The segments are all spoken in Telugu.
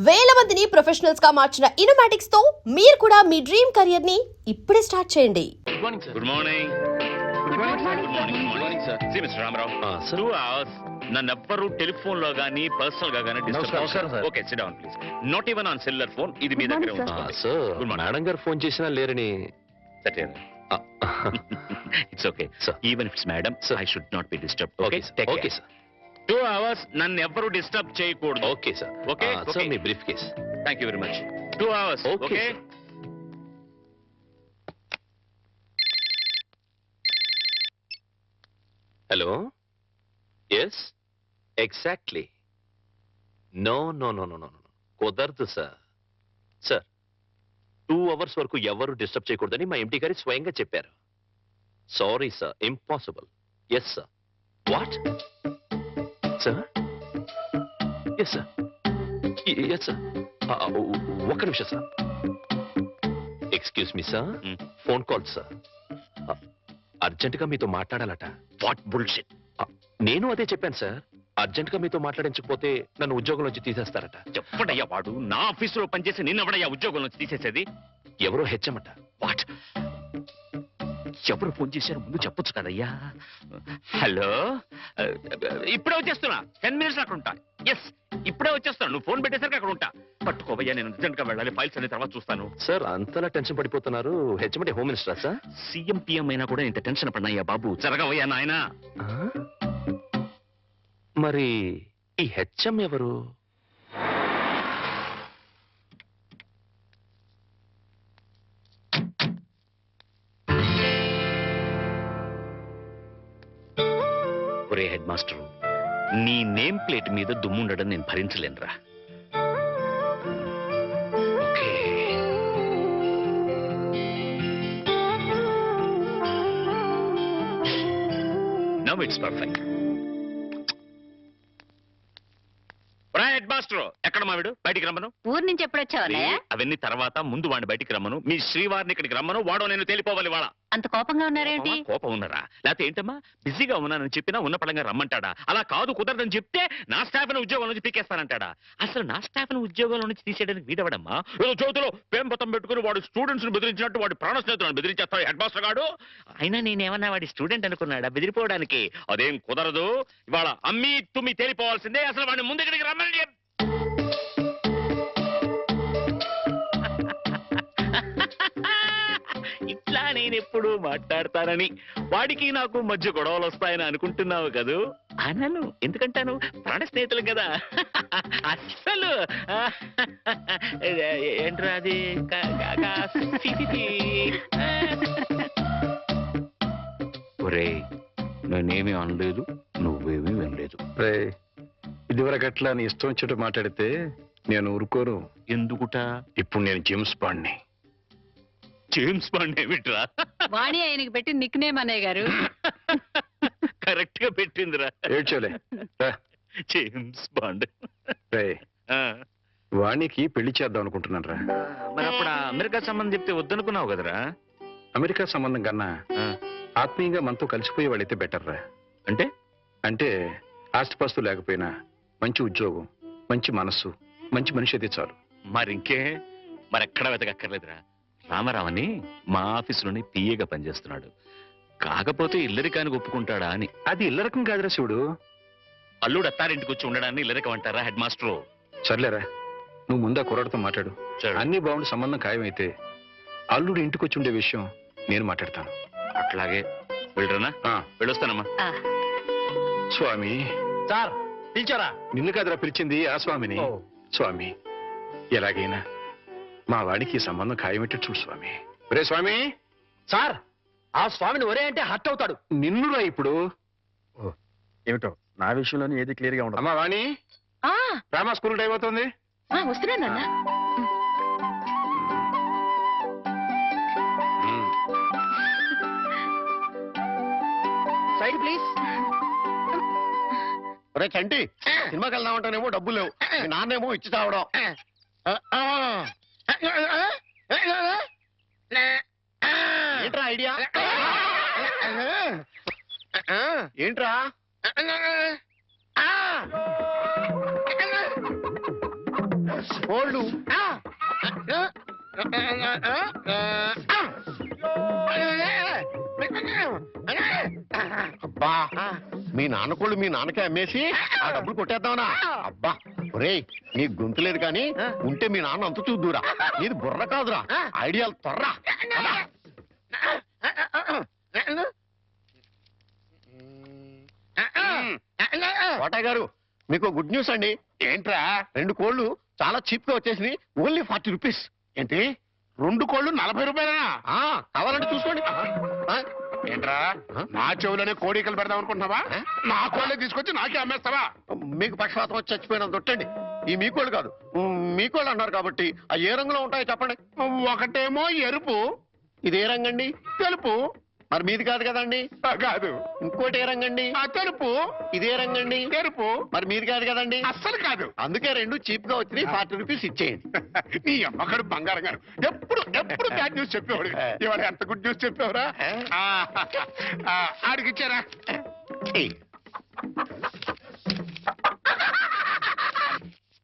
వేల మందిని ప్రొఫెషనల్స్ గా మార్చిన ఇనోమాటిక్స్ తో మీరు కూడా మీ డ్రీమ్ కెరియర్ ని ఇప్పుడే స్టార్ట్ చేయండి. Good morning sir. Good morning. Good morning sir. See mister Ramarao, sir. 2 hours నన్నెవ్వరూ టెలిఫోన్ లో గానీ పర్సనల్ గా గానీ నమస్కారం, sir. Okay, sit down please. Not even on cellular phone. ఇది మీ దగ్గర ఉంది. Sir Good morning. మేడం గారు ఫోన్ చేసినా లేరని. It's okay Sir. Even it's madam, Sir. I should not be disturb. Okay take okay care. Sir. 2 hours నన్ను ఎవ్వరూ డిస్టర్బ్ చేయకూడదు. Okay sir. Okay, sir okay. మీ briefcase. Thank you very much. 2 hours. Okay, okay. sir. Hello, yes, exactly. No no no no no no కుదరదు సార్. సార్ 2 hours వరకు ఎవరు డిస్టర్బ్ చేయకూడదని మా ఎంటీ గారి స్వయంగా చెప్పారు. Sorry sir, impossible. Yes sir. What sir? Yes sir, yes sir. ఒక్క నిమిషం sir. Excuse me sir, Hmm. Phone call sir. అర్జెంటుగా మీతో మాట్లాడాలట. What bullshit. నేను అదే చెప్పాను సార్. అర్జెంటుగా మీతో మాట్లాడించకపోతే నన్ను ఉద్యోగం నుంచి తీసేస్తారట. చెప్పడయ్యా, వాడు నా ఆఫీసులో పనిచేసి నిన్నవడయ్యా ఉద్యోగం నుంచి తీసేసేది. ఎవరో హెచ్చమట. వాట్? ఎవరు ఫోన్ చేశారు ముందు చెప్పొచ్చు కదయ్యా. హలో, ఇప్పుడే వచ్చేస్తున్నా. 10 minutes అక్కడ ఉంటా. ఎస్, ఇప్పుడే వచ్చేస్తాను. నువ్వు ఫోన్ పెట్టేసరికి అక్కడ ఉంటా. పట్టుకోవయ్యా, నేను అర్జెంట్ గా వెళ్ళాలి. ఫైల్స్ అనే తర్వాత చూస్తాను. సార్ అంతలా టెన్షన్ పడిపోతున్నారు. హెచ్చమంటే హోమ్ మినిస్టరా సార్? సీఎం పిఎం అయినా కూడా ఇంత టెన్షన్ పడినాయ్యా బాబు. జరగవయ్యా నాయనా. ఆ? మరి ఈ హెచ్ఎం ఎవరు? ఒరే హెడ్ మాస్టర్, నీ నేమ్ ప్లేట్ మీద దుమ్ముండడం నేను భరించలేనురా. Okay. Now it's perfect. Head master, ఎక్కడ మావిడు? బయటికి రమ్మను. ఊరు నుంచి ఎప్పుడొచ్చావు అన్నయ్య? అవన్నీ తర్వాత, ముందు వాడిని బయటికి రమ్మను. మీ శ్రీవారిని ఇక్కడికి రమ్మను. వాడో నేను తేలిపోవాలి వాళ్ళ. అంత కోపంగా ఉన్నారేంటి? కోపం ఉన్నారా? లేకపోతే ఏంటమ్మా, బిజీగా ఉన్నానని చెప్పినా ఉన్న పడంగా రమ్మంటాడా? అలా కాదు, కుదరదని చెప్తే నా స్టాఫ్ ని ఉద్యోగం నుంచి పీకేస్తానంటాడా? అసలు నా స్టాఫ్ ని ఉద్యోగంలో నుంచి తీసేయడానికి వీడవడమ్మా. ఏదో చేతిలో పేంపతం పెట్టుకుని వాడు స్టూడెంట్స్ ని బెదిరించినట్టు వాడి ప్రాణ స్నేహితులను బెదిరించేస్తాడు హెడ్ మాస్టర్ గాడు. అయినా నేనేమన్నా వాడి స్టూడెంట్ అనుకున్నాడా బెదిరిపోవడానికి? అదేం కుదరదు. ఇవాళ అమ్మి తుమ్మి తేలిపోవాల్సిందే. అసలు వాడిని ముందు ఇక్కడికి రమ్మని ఇట్లా నేను ఎప్పుడు మాట్లాడతానని, వాడికి నాకు మధ్య గొడవలు వస్తాయని అనుకుంటున్నావు కదూ? అనను. ఎందుకంటాను? ప్రాణ స్నేహితులు కదా. అస్సలు ఏంట్రా అది? ఒరే, నేనేమీ అనలేదు, నువ్వేమీ వినలేదు. ఇదివరకట్లా నీ ఇష్టం వచ్చేట్టు మాట్లాడితే నేను ఊరుకోను. ఎందుకుట? ఇప్పుడు నేను జేమ్స్ బాండ్ని. జేమ్స్ బాండ్ ఏమిట్రా? వాణి ఆయనకి పెట్టి నిక్ నేమ్ అన్నయ్య గారు. కరెక్ట్ గా పెట్టిందిరా. ఏడ్చోలే. James bond. ఆ, వాణికి పెళ్లి చేద్దాం అనుకుంటున్నాను రా. మరి అప్పుడు ఆ అమెరికా సంబంధం చెప్తే వద్దనుకున్నావు కదరా? అమెరికా సంబంధం కన్నా ఆ, ఆత్మీయంగా మనతో కలిసిపోయే వాళ్ళైతే బెటర్ రా. అంటే అంటే ఆస్తిపాస్తు లేకపోయినా మంచి ఉద్యోగం, మంచి మనస్సు, మంచి మనిషి అయితే చాలు. మరింకే, మరెక్కడ వెతకక్కర్లేదురా. రామారావని మా ఆఫీసులోనే పిఏగా పనిచేస్తున్నాడు. కాకపోతే ఇల్లరికానికి ఒప్పుకుంటాడా అని. అది ఇల్లరకం కాదురా శివుడు. అల్లుడు అత్తారింటికి వచ్చి ఉండడాన్ని ఇల్లరికం అంటారా హెడ్ మాస్టరు? సర్లేరా, నువ్వు ముందా కుర్రాడితో మాట్లాడు. అన్ని బాగుండి సంబంధం ఖాయమైతే అల్లుడు ఇంటికి వచ్చి ఉండే విషయం నేను మాట్లాడతాను. అట్లాగే వెళ్ళరనా? ఆ, వెళ్ళొస్తానమ్మా. ఆ, స్వామి. సార్ పిలిచారా? నిన్ను కాదురా పిలిచింది, ఆ స్వామిని. స్వామి, ఎలాగైనా మా వాడికి ఈ సంబంధం ఖాయమెట్టి చూడు స్వామి. ఒరే స్వామి. సార్ ఆ స్వామిని ఒరే అంటే హర్ట్ అవుతాడు. నిన్నురా ఇప్పుడు. ఏమిటో నా విషయంలోనే ఏది క్లియర్ గా ఉండదు. అమ్మా వాణి, ఆ, రామా స్కూల్ టైం అవుతుంది. వస్తున్నానన్నా. Side please. ఒరే చంటి, సినిమాకి వెళ్దామంటానేమో డబ్బులు లేవు, మీ నాన్నేమో ఇచ్చి తావడం. ఏంట్రా ఐడియా? ఏంట్రా? కోళ్ళు అబ్బా మీ నాన్న కోళ్ళు మీ నాన్నకే అమ్మేసి ఆ డబ్బులు కొట్టేద్దామనా? అబ్బా ఒరేయ్ నీ గొంతు లేదు కానీ ఉంటే మీ నాన్న అంత చూద్దురా. నీది బుర్ర కాదురా, ఐడియాలు తొర్రా. కోటయ్య గారు మీకు గుడ్ న్యూస్ అండి. ఏంట్రా 2 కోళ్ళు చాలా చీప్ గా వచ్చేసి ఓన్లీ 40 రూపీస్. ఏంటి 2 కోళ్ళు 40 రూపాయలనా? కావాలంటే చూసుకోండి. ఏంట్రా నా చెవులోనే కోడికలు పెడదాం అనుకుంటున్నావా? నా కోళ్ళే తీసుకొచ్చి నాకే అమ్మేస్తావా? మీకు పక్షపాతం వచ్చి చచ్చిపోయిన దొట్టండి. ఈ మీ కోళ్ళు కాదు, మీ కోళ్ళు అన్నారు కాబట్టి ఆ ఏ రంగులో ఉంటాయో చెప్పండి. ఒకటేమో ఎరుపు, ఇది ఏ రంగండి? తెలుపు. మరి మీది కాదు కదండి. కాదు. ఇంకోటి ఏ రంగండి? తెలుపు. ఇదే రంగండి. ఎరుపు. మరి మీది కాదు కదండి. అస్సలు కాదు. అందుకే 2 చీప్ గా వచ్చి 40 రూపీస్ ఇచ్చేయండి. నీ అమ్మగారు బంగారం గారు ఎప్పుడు ఎప్పుడు బ్యాడ్ న్యూస్ చెప్పేవాడు. ఇవాళ ఎంత గుడ్ న్యూస్ చెప్పేవరా? ఆడికిచ్చారా?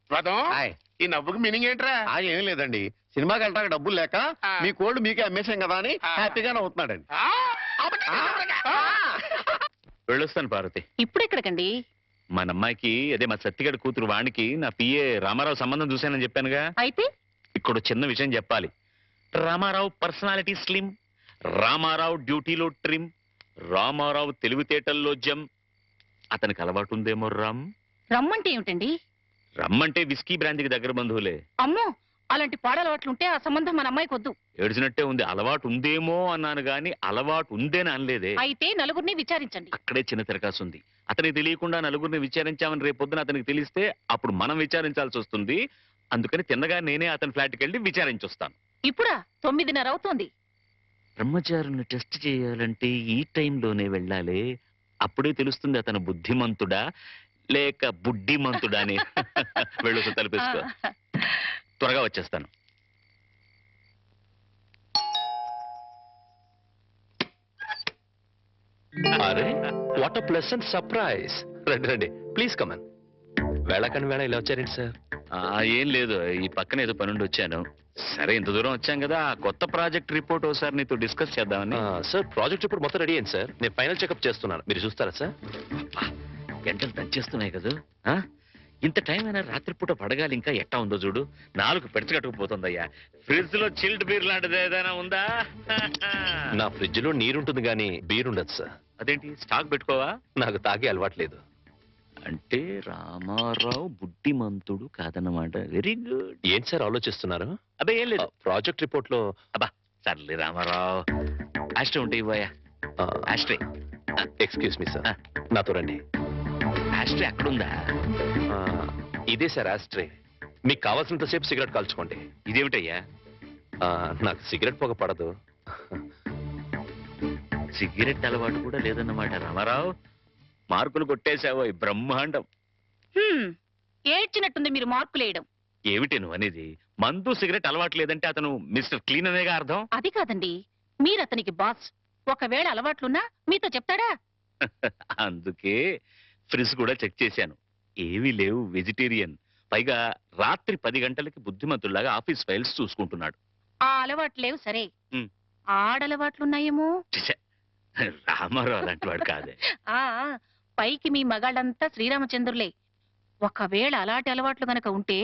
రథం, హాయ్. ఈ నవ్వుకి మీనింగ్ ఏంట్రా? ఏం లేదండి, సినిమాకి వెళ్ళడానికి డబ్బులు లేక మీ కోళ్ళు మీకే అమ్మేశాం కదా అని హ్యాపీగానే అవుతున్నాడండి. వెళ్ళొస్తాను పార్వతి. ఇప్పుడు ఎక్కడికండి? మన అమ్మాయికి అదే మా సత్తిగడ కూతురు వాణికి నా పిఏ రామారావు సంబంధం చూశానని చెప్పానుగా. అయితే ఇక్కడ చిన్న విషయం చెప్పాలి. రామారావు పర్సనాలిటీ స్లిమ్, రామారావు డ్యూటీలో ట్రిమ్, రామారావు తెలివితేటల్లో జమ్. అతనికి అలవాటు ఉందేమో రమ్మంటే ఏమిటండి? రమ్మంటే విస్కీ బ్రాంతికి దగ్గర బంధువులే. అమ్మో, అలాంటి పాడలవాట్లుంటే ఆ సంబంధం మన అమ్మాయికి వద్దు. ఏడ్చినట్టే ఉంది. అలవాటు ఉందేమో అన్నాను గాని అలవాటు ఉందేని అనలేదే. అయితే నలుగురిని విచారించండి. అక్కడే చిన్న తిరకాసు ఉంది. అతనికి తెలియకుండా నలుగురిని విచారించామని రేపొద్దున అతనికి తెలిస్తే అప్పుడు మనం విచారించాల్సి వస్తుంది. అందుకని తిన్నగా నేనే అతని ఫ్లాట్కి వెళ్ళి విచారించొస్తాను. ఇప్పుడా? 9:30 అవుతోంది. బ్రహ్మచారుని టెస్ట్ చేయాలంటే ఈ టైంలోనే వెళ్ళాలి. అప్పుడే తెలుస్తుంది అతను బుద్ధిమంతుడా లేక బుడ్డిమంతుడా అని. వెళ్ళు, తలపేసుకో. త్వరగా వచ్చేస్తాను. అరే వాట్ అ ప్లెసెంట్ సర్ప్రైజ్. రండి రండి, ప్లీజ్ కమన్. వేళకని వేళ ఇలా వచ్చారేంటి సార్? ఏం లేదు, ఈ పక్కన ఏదో పనుండి వచ్చాను. సరే, ఇంత దూరం వచ్చాం కదా, ఆ కొత్త ప్రాజెక్ట్ రిపోర్ట్ ఒకసారి నీతో డిస్కస్ చేద్దామని. సార్ ప్రాజెక్ట్ ఇప్పుడు మొత్తం రెడీ అయింది సార్. నేను ఫైనల్ చెకప్ చేస్తున్నాను, మీరు చూస్తారా సార్? గంటలు దంచేస్తున్నాయి కదా. ఇంత టైం అయినా రాత్రిపూట పడగాలి. ఇంకా ఎట్టా ఉందో చూడు. 4 పెడచగట్టుకుపోతుందయ్యా. ఫ్రిడ్జ్ లో చిల్డ్ బీర్ లాంటిది ఏదైనా ఉందా? నా ఫ్రిడ్జ్ లో నీరుంటుంది కానీ బీర్ ఉండదు సార్. అదేంటి, స్టాక్ పెట్టుకోవా? నాకు తాగే అలవాట్లేదు. అంటే రామారావు బుద్ధిమంతుడు కాదన్నమాట. Very good. ఏంటి సార్ ఆలోచిస్తున్నారు? అబ్బే ఏం లేదు. ప్రాజెక్ట్ రిపోర్ట్ లో అబ్బా సర్లే రామారావు. ఆస్ట్రే ఉంటే ఇవ్వయా. ఆస్ట్రే. ఎక్స్క్యూజ్ మీ సార్, నాతో రండి. ఆస్ట్రే అక్కడుందా? ఇదే సార్ ఆస్ట్రే. మీకు కావాల్సినంతసేపు సిగరెట్ కాల్చుకోండి. ఇదేమిటయ్యా? నాకు సిగరెట్ పొగ పడదు. సిగరెట్ అలవాటు కూడా లేదన్నమాట. రామారావు, మార్కులు కొట్టేశావో బ్రహ్మాండం. ఏడ్చినట్టుంది మీరు మార్కులేయడం. ఏమిటి నువ్వు అనేది? మందు సిగరెట్ అలవాటు లేదంటే అతను మిస్టర్ క్లీన్ అనేగా అర్థం. అది కాదండి, మీరు అతనికి బాస్. ఒకవేళ అలవాట్లున్నా మీతో చెప్తాడా? అందుకే ఫ్రిజ్ కూడా చెక్ చేశాను. ఏమీ లేవు, వెజిటేరియన్. పైగా రాత్రి 10 గంటలకి బుద్ధిమంతుల్లాగా ఆఫీస్ ఫైల్స్ చూసుకుంటున్నాడు. ఆ అలవాట్లు లేవు సరే, ఉమ్. ఆడలవాట్లున్నాయేమో. ఛే, రామారావు అలాంటి వాడు కాదే. ఆ పైకి మీ మగాళ్ళంతా శ్రీరామచంద్రులే. ఒకవేళ అలాంటి అలవాట్లు గనక ఉంటే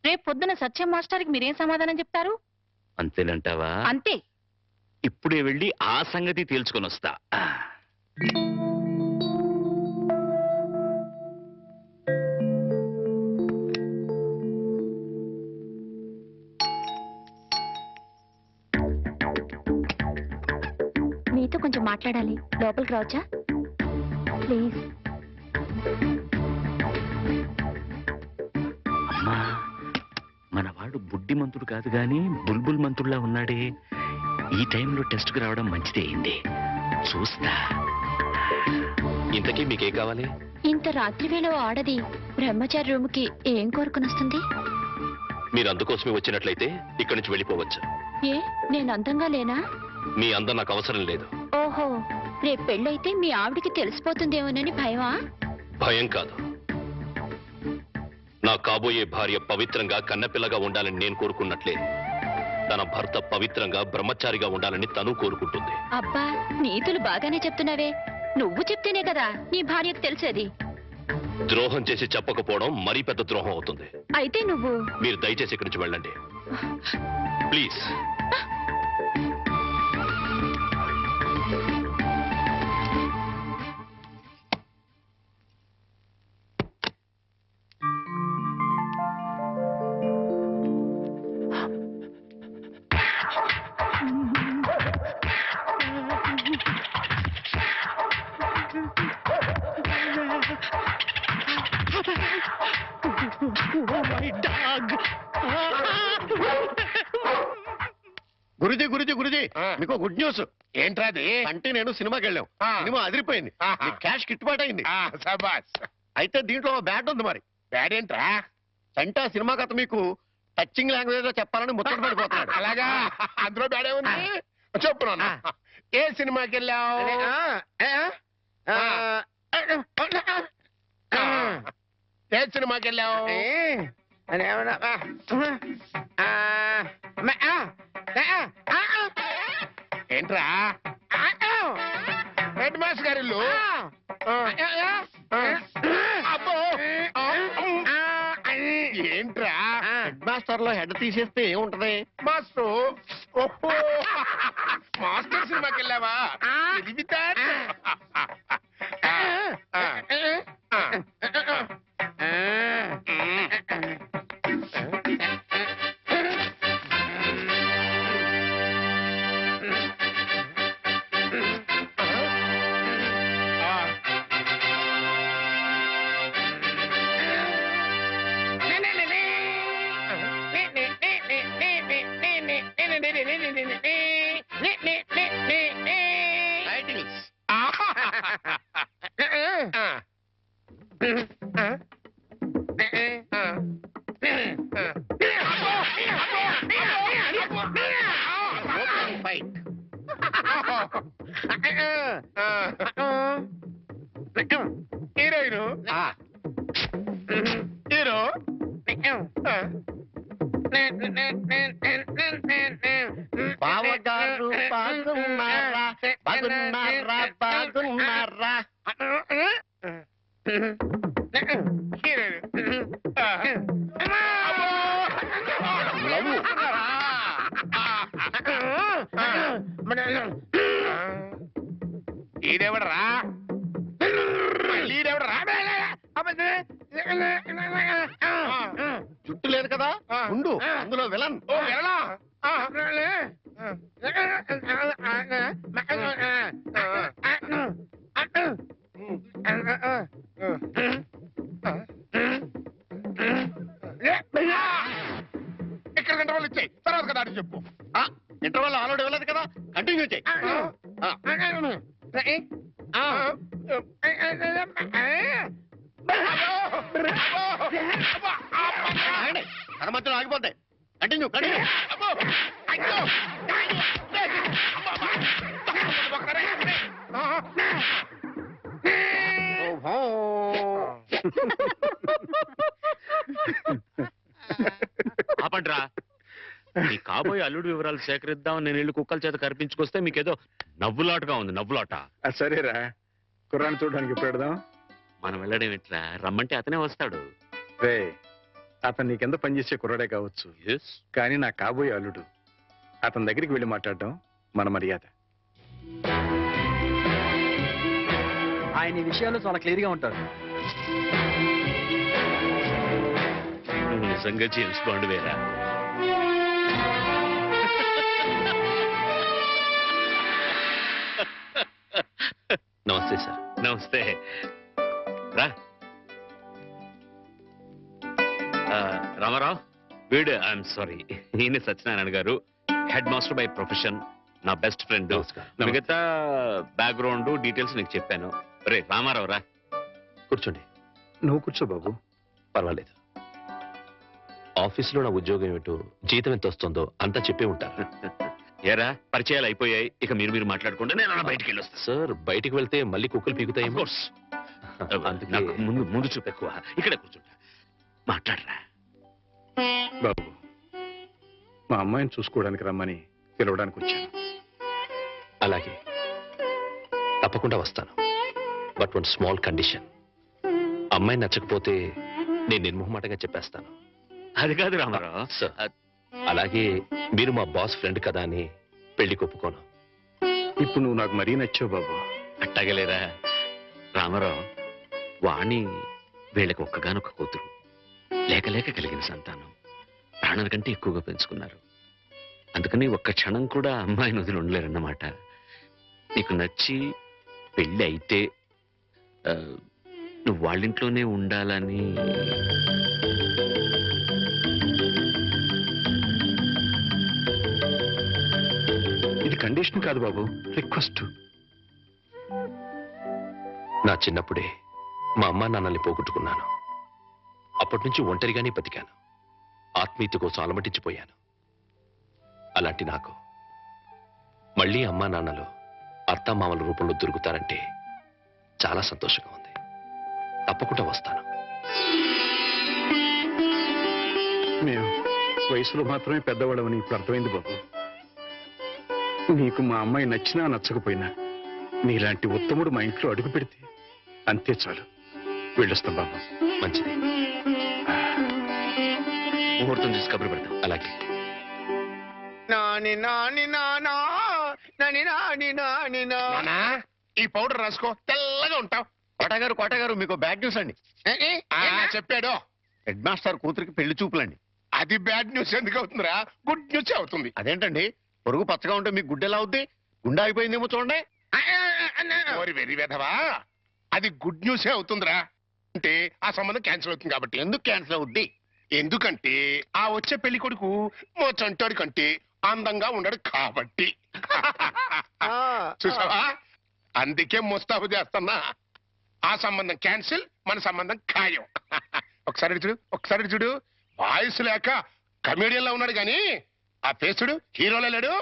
రేపు పొద్దున సత్యం మాస్టర్కి మీరేం సమాధానం చెప్తారు? అంతేనంటావా? అంతే. ఇప్పుడే వెళ్ళి ఆ సంగతి తేల్చుకొని వస్తా. మీతో కొంచెం మాట్లాడాలి, లోపలికి రావచ్చా ప్లీజ్? అమ్మా, మనవాడు బుడ్డిమంతుడు కాదు గాని బుల్బుల్ మంతుడులా ఉన్నాడే. ఈ టైంలో టెస్ట్కి రావడం మంచిదే అయింది. చూస్తా. ఇంతకీ మీకే కావాలి? ఇంత రాత్రి వేళ ఆడది బ్రహ్మచారి రూమ్ కి ఏం కోరుకుని వస్తుంది? మీరు అందుకోసమే వచ్చినట్లయితే ఇక్కడి నుంచి వెళ్ళిపోవచ్చు. ఏ, నేను అందంగా లేనా? మీ అందం నాకు అవసరం లేదు. ఓహో, రేపు పెళ్ళైతే మీ ఆవిడికి తెలిసిపోతుందేమోనని భయమా? భయం కాదు, నా కాబోయే భార్య పవిత్రంగా కన్నపిల్లగా ఉండాలని నేను కోరుకున్నట్లే తన భర్త పవిత్రంగా బ్రహ్మచారిగా ఉండాలని తను కోరుకుంటుంది. అబ్బా నీతులు బాగానే చెప్తున్నావే. నువ్వు చెప్తేనే కదా నీ భార్యకు తెలిసేది. ద్రోహం చేసి చెప్పకపోవడం మరీ పెద్ద ద్రోహం అవుతుంది. అయితే నువ్వు మీరు దయచేసి ఇక్కడి నుంచి వెళ్ళండి ప్లీజ్. గురుజీ గురుజీ గురుజీ మీకు గుడ్ న్యూస్. ఏంట్రా అది? అంటే నేను సినిమాకి వెళ్ళాం. సినిమా అదిరిపోయింది. ఆహా. క్యాష్ గిట్టుబాటు అయింది. సబాస్. అయితే దీంట్లో బ్యాడ్ ఉంది మరి. బ్యాడ్ ఏంట్రా? సంటా సినిమా కథ మీకు టచింగ్ లాంగ్వేజ్ లో చెప్పాలని ముచ్చట పడిపోతున్నాడు. అలాగా? అందులో బ్యాడే ఉంది. చెప్పు నాన్న. ఏ సినిమాకి వెళ్ళావు? ఏ సినిమాకి వెళ్ళావు? ఏంట్రా? హెడ్ మాస్టర్ గారి ఇల్లు. అబ్బో. ఏంట్రా? హెడ్ మాస్టర్ లో హెడ్ తీసేస్తే ఏముంటది? మాస్టర్. ఓహో, మాస్టర్ సినిమాకి వెళ్ళావా? తెలివితేట. హీరోయిన్ హీరో బావగారు బాగున్నారా? బాగున్నారా? బాగున్నారా? ఈడెవడరా? ఈడెవడరా? జుట్టు లేదు కదా ఉండు, అందులో విలన్. ఓ వెళ్ళా. ఇక్కడ గంట వాళ్ళు ఇచ్చాయి, తర్వాత కదా అని చెప్పు. ఇంటర్వల్ ఆల్రెడీ వెళ్ళదు కదా, కంటిన్యూ చేయి. కథ మధ్యలో ఆగిపోతాయి. Continue continue. ఆపండ్రా. ఈ కాబోయే అల్లుడు వివరాలు సేకరిద్దాం నేను ఇల్లు కుక్కల చేత కనిపించుకొస్తే మీకేదో నవ్వులాటగా ఉంది. నవ్వులాట. సరేరా, కుర్రాన్ని చూడడానికి ఇప్పుడు పెడదాం. మనం వెళ్ళడం ఎట్లా? రమ్మంటే అతనే వస్తాడు. రే, అతను నీ కింద పనిచేసే కుర్రాడే కావచ్చు, కానీ నా కాబోయే అల్లుడు. అతని దగ్గరికి వెళ్ళి మాట్లాడడం మన మర్యాద. ఆయన ఈ విషయాల్లో చాలా క్లియర్ గా ఉంటారు. నువ్వు నిజంగా జేమ్స్ బాండ్ వేరా? నమస్తే సార్. నమస్తే. రా. రామారావు, వీడు ఐఎమ్ సారీ, ఈయన సత్యనారాయణ గారు, హెడ్ మాస్టర్ బై ప్రొఫెషన్, నా బెస్ట్ ఫ్రెండ్. మిగతా బ్యాక్గ్రౌండ్ డీటెయిల్స్ నీకు చెప్పాను. రే రామారావు రా. కూర్చోండి. నువ్వు కూర్చో బాబు. పర్వాలేదు. ఆఫీసులో నా ఉద్యోగం ఏమిటో, జీతం ఎంత వస్తుందో అంతా చెప్పే ఉంటారు. ఏరా, పరిచయాలు అయిపోయాయి, ఇక మీరు మాట్లాడుకుంటే నేను అలా బయటికి వెళ్ళొస్తా. సార్, బయటికి వెళ్తే మళ్ళీ కుక్కలు పీకుతాయి. ముందు చూపు ఎక్కువ. ఇక్కడే కూర్చుంటా. మాట్లాడరా. బాబు, మా అమ్మాయిని చూసుకోవడానికి రమ్మని పిలవడానికి వచ్చాను. అలాగే తప్పకుండా వస్తాను. But one small condition. అమ్మాయి నచ్చకపోతే నేను నిర్మోహమాటంగా చెప్పేస్తాను. అది కాదు రామారావు. సార్, అలాగే మీరు మా బాస్ ఫ్రెండ్ కదా అని పెళ్లి ఒప్పుకోను. ఇప్పుడు నువ్వు నాకు మరీ నచ్చావు బాబు. అట్టగలేరా రామారావు. వాణి వీళ్ళకి ఒక్కగానొక్క కూతురు. లేక లేక కలిగిన సంతానం. ప్రాణాల కంటే ఎక్కువగా పెంచుకున్నారు. అందుకని ఒక్క క్షణం కూడా అమ్మాయిని వదిలి ఉండలేరన్నమాట. నీకు నచ్చి పెళ్ళి అయితే నువ్వు వాళ్ళింట్లోనే ఉండాలని. ఇది కండిషన్ కాదు బాబు, రిక్వెస్ట్. నా చిన్నప్పుడే మా అమ్మా నాన్నల్ని పోగొట్టుకున్నాను. అప్పటి నుంచి ఒంటరిగానే బతికాను. ఆత్మీయత కోసం అలమటించిపోయాను. అలాంటి నాకు మళ్ళీ అమ్మా నాన్నలు అత్తామామల రూపంలో దొరుకుతారంటే చాలా సంతోషంగా ఉంది. తప్పకుండా వస్తాను. మేము వయసులో మాత్రమే పెద్దవాళ్ళమని ఇప్పుడు అర్థమైంది బాబు. నీకు మా అమ్మాయి నచ్చినా నచ్చకపోయినా నీలాంటి ఉత్తముడు మా ఇంట్లో అడుగు పెడితే అంతే చాలు. వెళ్ళొస్తాం బాబు. మంచిది. ముహూర్తం చూసి కబురు పెడతాం. అలాగే. నాన్నా, ఈ పౌడర్ రాసుకో, తెల్లగా ఉంటావు. కోటగారు మీకు బ్యాడ్ న్యూస్ అండి. చెప్పాడు. హెడ్ మాస్టర్ కూతురికి పెళ్లి చూపులండి. అది బ్యాడ్ న్యూస్ ఎందుకు అవుతుందిరా? గుడ్ న్యూస్ అవుతుంది. అదేంటండి, పొరుగు పచ్చగా ఉంటే మీకు గుడ్డ ఎలా అవుద్ది? గుండె అయిపోయిందేమో చూడండి. వెరీ వెధవా, అది గుడ్ న్యూసే అవుతుందిరా. అంటే ఆ సంబంధం క్యాన్సిల్ అవుతుంది కాబట్టి. ఎందుకు క్యాన్సిల్ అవుద్ది? ఎందుకంటే ఆ వచ్చే పెళ్లి కొడుకు మా చంటాడి కంటే అందంగా ఉండడు కాబట్టి. చూసావా, అందుకే ముస్తాబు చేస్తున్నా. ఆ సంబంధం క్యాన్సిల్, మన సంబంధం ఖాయం. ఒకసారి చూడు వాయిస్ లేక కమేడియన్ లా ఉన్నాడు గాని ఆ ఫేసుడు హీరోలో లేడు.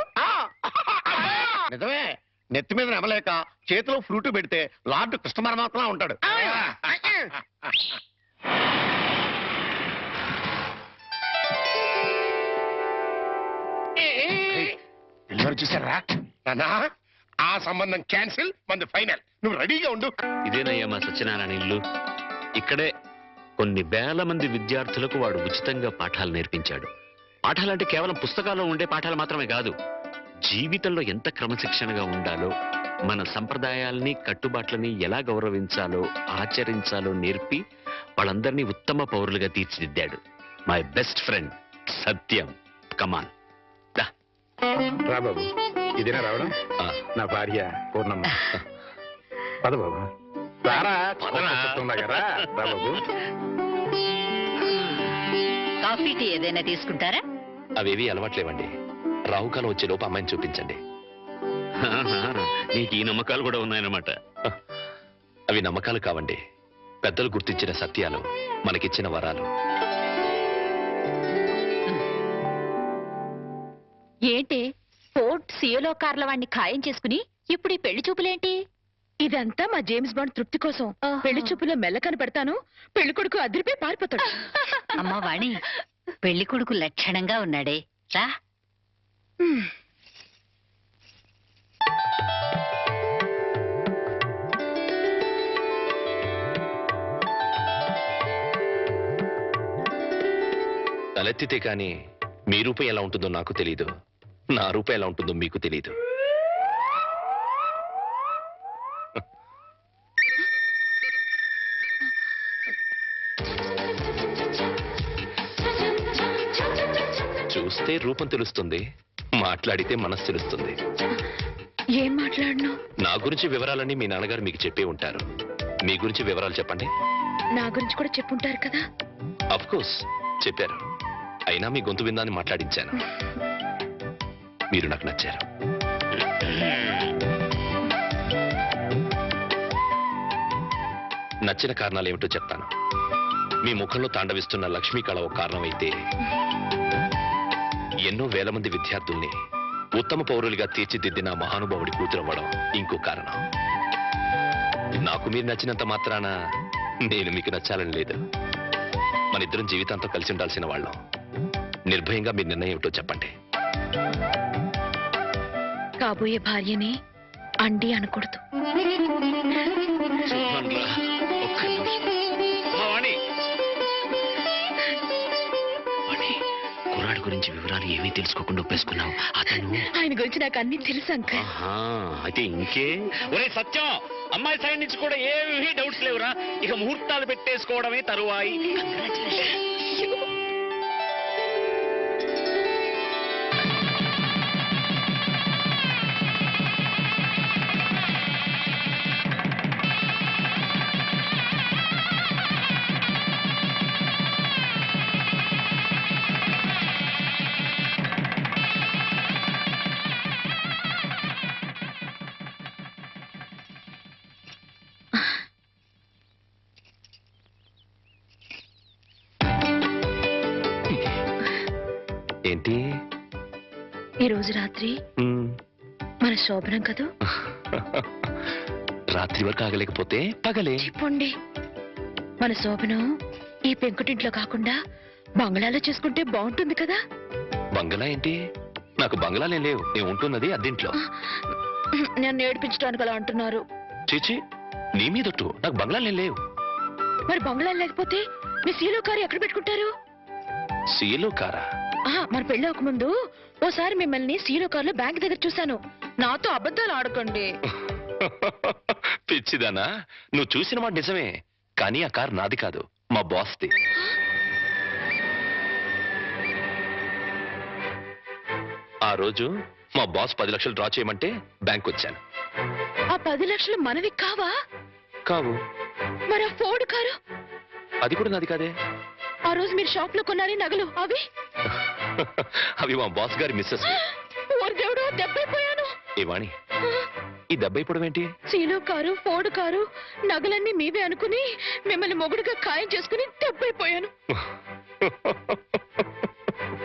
నిజమే, నెత్తి మీద నెమలేక చేతిలో ఫ్రూట్ పెడితే లార్డ్ కృష్ణ పరమాత్మలా ఉంటాడు. పిల్లలు చూసారా నానా? ఆ సంబంధం క్యాన్సిల్, మనది ఫైనల్. నువ్వు రెడీగా ఉండు. ఇదేనయ్యా మా సత్యనారాయణ ఇల్లు. ఇక్కడే కొన్ని వేల మంది విద్యార్థులకు వాడు ఉచితంగా పాఠాలు నేర్పించాడు. పాఠాలంటే కేవలం పుస్తకాల్లో ఉండే పాఠాలు మాత్రమే కాదు. జీవితంలో ఎంత క్రమశిక్షణగా ఉండాలో, మన సంప్రదాయాల్ని కట్టుబాట్లని ఎలా గౌరవించాలో ఆచరించాలో నేర్పి వాళ్ళందరినీ ఉత్తమ పౌరులుగా తీర్చిదిద్దాడు. మై బెస్ట్ ఫ్రెండ్ సత్యం. కమాన్ రా బాబు. ఇదేనా రావడం? నా భార్య పూర్ణమ్మ. పద బాబు. రారా, రా బాబు. కాఫీ టీ ఏదైనా తీసుకుంటారా? అవేవి అలవాట్లేవండి. రాహుకాలం వచ్చే లోపు అమ్మాయిని చూపించండి. నీకు ఈ నమ్మకాలు కూడా ఉన్నాయన్నమాట. అవి నమ్మకాలు కావండి, పెద్దలు గుర్తించిన సత్యాలు, మనకిచ్చిన వరాలు. ఏంటి ఫోర్ట్ సియోలో కార్ల వాడిని ఖాయం చేసుకుని ఇప్పుడు ఈ పెళ్లి చూపులేంటి? ఇదంతా మా జేమ్స్ బాండ్ తృప్తి కోసం. పెళ్లి చూపులో మెల్ల కనపడతాను, పెళ్లి కొడుకు అదిరిపై పారిపోతాడు. అమ్మా వాణి, పెళ్లి కొడుకు లక్షణంగా ఉన్నాడే, రా. తలెత్తితే కానీ మీ రూపం ఎలా ఉంటుందో నాకు తెలీదు, నా రూపం ఎలా ఉంటుందో మీకు తెలీదు. చూస్తే రూపం తెలుస్తుంది, మాట్లాడితే మనసు తెలుస్తుంది. ఏం మాట్లాడను? నా గురించి వివరాలన్నీ మీ నాన్నగారు మీకు చెప్పే ఉంటారు. మీ గురించి వివరాలు చెప్పండి. నా గురించి కూడా చెప్పుంటారు కదా. అఫ్ కోర్స్ చెప్పారు. అయినా మీ గొంతు విందాన్ని మాట్లాడించాను. మీరు నాకు నచ్చారు. నచ్చిన కారణాలు ఏమిటో చెప్తాను. మీ ముఖంలో తాండవిస్తున్న లక్ష్మీ కళ ఒక కారణం అయితే, ఎన్నో వేల మంది విద్యార్థుల్ని ఉత్తమ పౌరులుగా తీర్చిదిద్దిన మహానుభావుడి కూతురవ్వడం ఇంకో కారణం. నాకు మీరు నచ్చినంత మాత్రాన నేను మీకు నచ్చాలని లేదు. మన ఇద్దరం జీవితాంతం కలిసి ఉండాల్సిన వాళ్ళం. నిర్భయంగా మీ నిర్ణయం ఏమిటో చెప్పండి. కాబోయే భార్యని అండి అనకూడదు. సుభాన్రా, ఒక్క నిమిషం. అమ్మా, వాణి. వాణి, కుర్రాడి గురించి వివరాలు ఏమీ తెలుసుకోకుండా ఒప్పేసుకున్నావు. అతను ఆయన గురించి నాకు అన్ని తెలుసు అంకుల్. ఆహా, అయితే ఇంకే. ఒరే సత్యం, అమ్మాయి సైడ్ నుంచి కూడా ఏమీ డౌట్స్ లేవురా. ఇక ముహూర్తాలు పెట్టేసుకోవడమే తరువాయి. ఏంటి? ఈ రోజు రాత్రి మన శోభనం కదూ. రాత్రి వరకు ఆగలేకపోతే పగలే. చెప్పండి, మన శోభనం ఈ పెంకుటింట్లో కాకుండా బంగ్లాలో చేసుకుంటే బాగుంటుంది కదా. బంగళా ఏంటి? నాకు బంగళాలే లేవు. నేను ఉంటున్నది అద్దెంట్లో. నన్ను ఏడిపించడానికి అలా అంటున్నారు. చీచి, నీ మీదొట్టు. నాకు బంగళాలే లేవు. మరి బంగ్లా లేకపోతే మీ సీలో కారు ఎక్కడ పెట్టుకుంటారు? సీలో కారా? మన పెళ్ళి ముందు ఓసారి మిమ్మల్ని సీలో కారులో బ్యాంక్ దగ్గర చూశాను. నాతో అబద్ధాలు ఆడకండి. పిచ్చిదానా, నువ్వు చూసిన మాట నిజమే. కానీ ఆ కార్ నాది కాదు, మా బాస్ది. ఆ రోజు మా బాస్ 10 లక్షలు డ్రా చేయమంటే బ్యాంక్ వచ్చాను. ఆ 10 లక్షలు మనవి కావా? కావు. మరి ఆ ఫోర్డ్ కారు? అది కూడా నాది కాదే. ఆ రోజు మీరు షాప్ లో కొన్నారే నగలు అవి? అవి మా బాస్ గారి మిస్సెస్. ఓరి దేవుడు, దెబ్బైపోయాను. ఏవాణి, ఈ దెబ్బ ఇప్పుడు ఏంటి? సీలో కారు, ఫోర్డ్ కారు, నగలన్నీ మీవే అనుకుని మిమ్మల్ని మొగుడుగా ఖాయం చేసుకుని దెబ్బైపోయాను.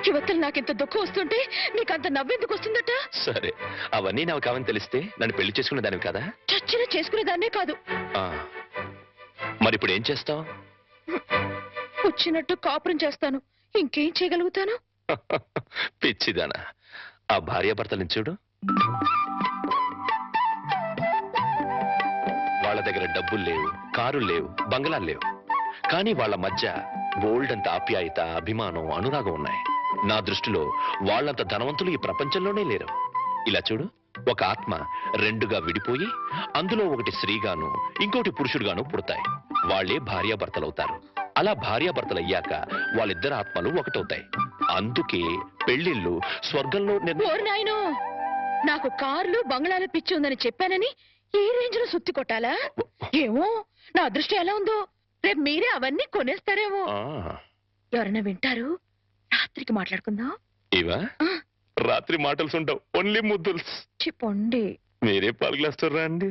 యువతలు నాకింత దుఃఖం వస్తుంటే నీకంత నవ్వెందుకు వస్తుందట? సరే, అవన్నీ నాకు కావని తెలిస్తే నన్ను పెళ్లి చేసుకునే దానివి కదా. చచ్చిన చేసుకునేదాన్నే కాదు. మరి ఇప్పుడు ఏం చేస్తావు? వచ్చినట్టు కాపురం చేస్తాను. ఇంకేం చేయగలుగుతాను? పిచ్చిదానా, ఆ భార్యాభర్తలను చూడు. వాళ్ళ దగ్గర డబ్బులు లేవు, కారులు లేవు, బంగ్లాలు లేవు. కానీ వాళ్ళ మధ్య బోల్డంత ఆప్యాయత, అభిమానం, అనురాగం ఉన్నాయి. నా దృష్టిలో వాళ్ళంత ధనవంతులు ఈ ప్రపంచంలోనే లేరు. ఇలా చూడు, ఒక ఆత్మ రెండుగా విడిపోయి అందులో ఒకటి స్త్రీగాను ఇంకోటి పురుషుడుగాను పుడతాయి. వాళ్ళే భార్యాభర్తలవుతారు. అలా భార్యాభర్తలు అయ్యాక వాళ్ళిద్దరు ఆత్మలు ఒకటవుతాయి. అందుకే పెళ్లిళ్ళు స్వర్గంలో ఓరి నాయనో, నాకు కార్లు బంగ్లాల పిచ్చి ఉందని చెప్పానని ఈ రేంజ్ లో సుత్తి కొట్టాలా? ఏమో, నా అదృష్టం ఎలా ఉందో. రేపు మీరే అవన్నీ కొనేస్తారేమో. ఎవరైనా వింటారు. రాత్రికి మాట్లాడుకుందాం. ఇవా రాత్రి మాటలు ఉంటావు, ఓన్లీ ముద్దుల్స్. చెప్పండి. మీరే పాలు గ్లాస్ రండి.